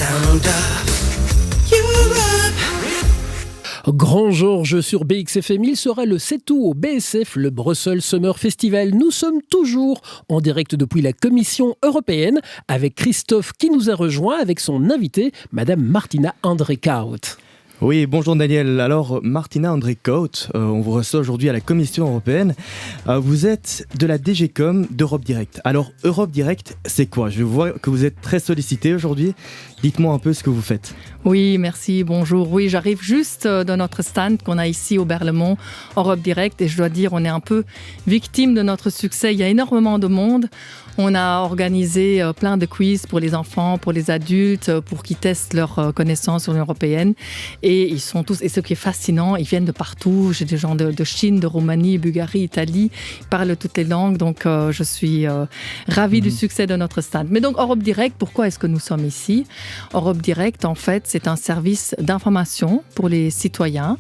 Sound of Europe. Grand Georges sur BXFM, il sera le 7 août au BSF, le Brussels Summer Festival. Nous sommes toujours en direct depuis la Commission européenne avec Christophe qui nous a rejoint avec son invité, Madame Martina André-Kout. Oui, bonjour Daniel. Alors, Martina André-Kout, on vous reçoit aujourd'hui à la Commission européenne. Vous êtes de la DGCOM d'Europe Direct. Alors, Europe Direct, c'est quoi ? Je vois que vous êtes très sollicité aujourd'hui. Dites-moi un peu ce que vous faites. Oui, merci, bonjour. Oui, j'arrive juste de notre stand qu'on a ici au Berlaymont, Europe Direct, et je dois dire, on est un peu victime de notre succès. Il y a énormément de monde. On a organisé plein de quiz pour les enfants, pour les adultes, pour qu'ils testent leurs connaissances sur l'Union européenne. Et ils sont tous, et ce qui est fascinant, ils viennent de partout. J'ai des gens de Chine, de Roumanie, Bulgarie, Italie. Ils parlent toutes les langues, donc je suis ravie du succès de notre stand. Mais donc, Europe Direct, pourquoi est-ce que nous sommes ici ? Europe Direct, en fait, c'est un service d'information pour les citoyens.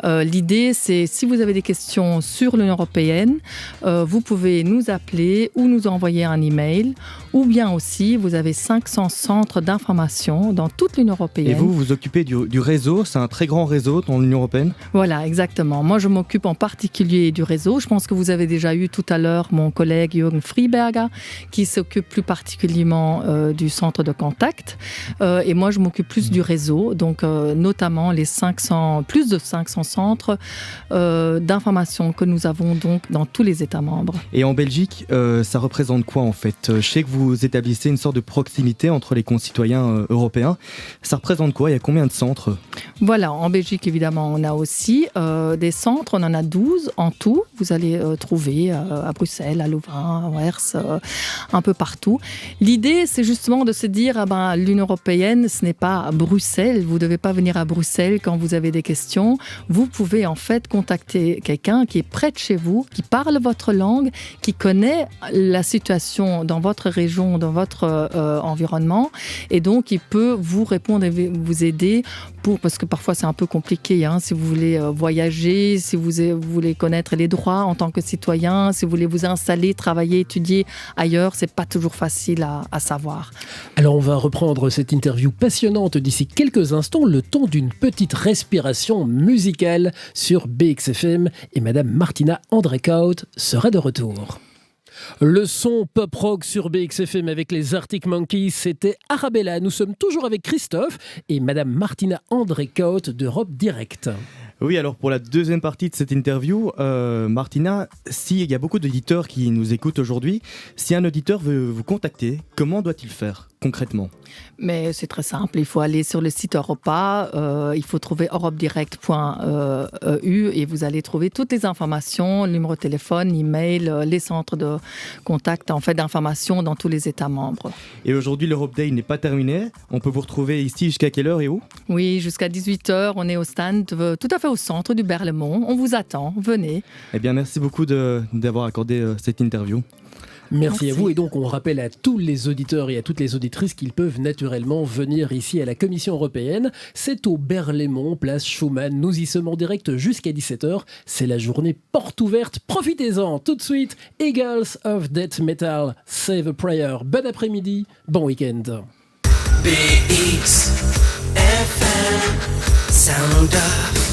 L'idée, c'est si vous avez des questions sur l'Union européenne, vous pouvez nous appeler ou nous envoyer un email, ou bien aussi, vous avez 500 centres d'information dans toute l'Union européenne. Et vous vous occupez du réseau, c'est un très grand réseau dans l'Union européenne ? Voilà, exactement. Moi, je m'occupe en particulier du réseau. Je pense que vous avez déjà eu tout à l'heure mon collègue Jürgen Friberger, qui s'occupe plus particulièrement du centre de contact. Et moi, je m'occupe plus du réseau, donc notamment les plus de 500 centres d'information que nous avons donc dans tous les États membres. Et en Belgique, ça représente quoi en fait ? Je sais que vous établissez une sorte de proximité entre les concitoyens européens. Ça représente quoi ? Il y a combien de centres ? Voilà, en Belgique, évidemment, on a aussi des centres. On en a 12 en tout. Vous allez trouver à Bruxelles, à Louvain, à Anvers, un peu partout. L'idée, c'est justement de se dire, l'Union européenne, ce n'est pas à Bruxelles. Vous ne devez pas venir à Bruxelles quand vous avez des questions. Vous pouvez en fait contacter quelqu'un qui est près de chez vous, qui parle votre langue, qui connaît la situation dans votre région, dans votre environnement, et donc il peut vous répondre et vous aider parce que parfois c'est un peu compliqué, si vous voulez voyager, si vous voulez connaître les droits en tant que citoyen, si vous voulez vous installer, travailler, étudier ailleurs, c'est pas toujours facile à savoir. Alors on va reprendre cette interview passionnante d'ici quelques instants, le temps d'une petite respiration musicale sur BXFM, et Madame Martina André-Kout sera de retour. Le son pop-rock sur BXFM avec les Arctic Monkeys, c'était Arabella. Nous sommes toujours avec Christophe et Madame Martina André-Kout d'Europe Direct. Oui, alors pour la deuxième partie de cette interview, Martina, s'il y a beaucoup d'auditeurs qui nous écoutent aujourd'hui, si un auditeur veut vous contacter, comment doit-il faire concrètement ? Mais c'est très simple, il faut aller sur le site Europa, il faut trouver europedirect.eu et vous allez trouver toutes les informations, le numéro de téléphone, l'email, les centres de contact, en fait, d'information dans tous les États membres. Et aujourd'hui, l'Europe Day n'est pas terminé. On peut vous retrouver ici jusqu'à quelle heure et où ? Oui, jusqu'à 18h, on est au stand, tout à fait au centre du Berlaymont. On vous attend, venez. Eh bien, merci beaucoup d'avoir accordé cette interview. Merci à vous. Et donc, on rappelle à tous les auditeurs et à toutes les auditrices qu'ils peuvent naturellement venir ici à la Commission européenne. C'est au Berlaymont, place Schumann. Nous y sommes en direct jusqu'à 17h. C'est la journée porte ouverte. Profitez-en tout de suite. Eagles of Death Metal, Save a Prayer. Bon après-midi, bon week-end. BXFM, Sound of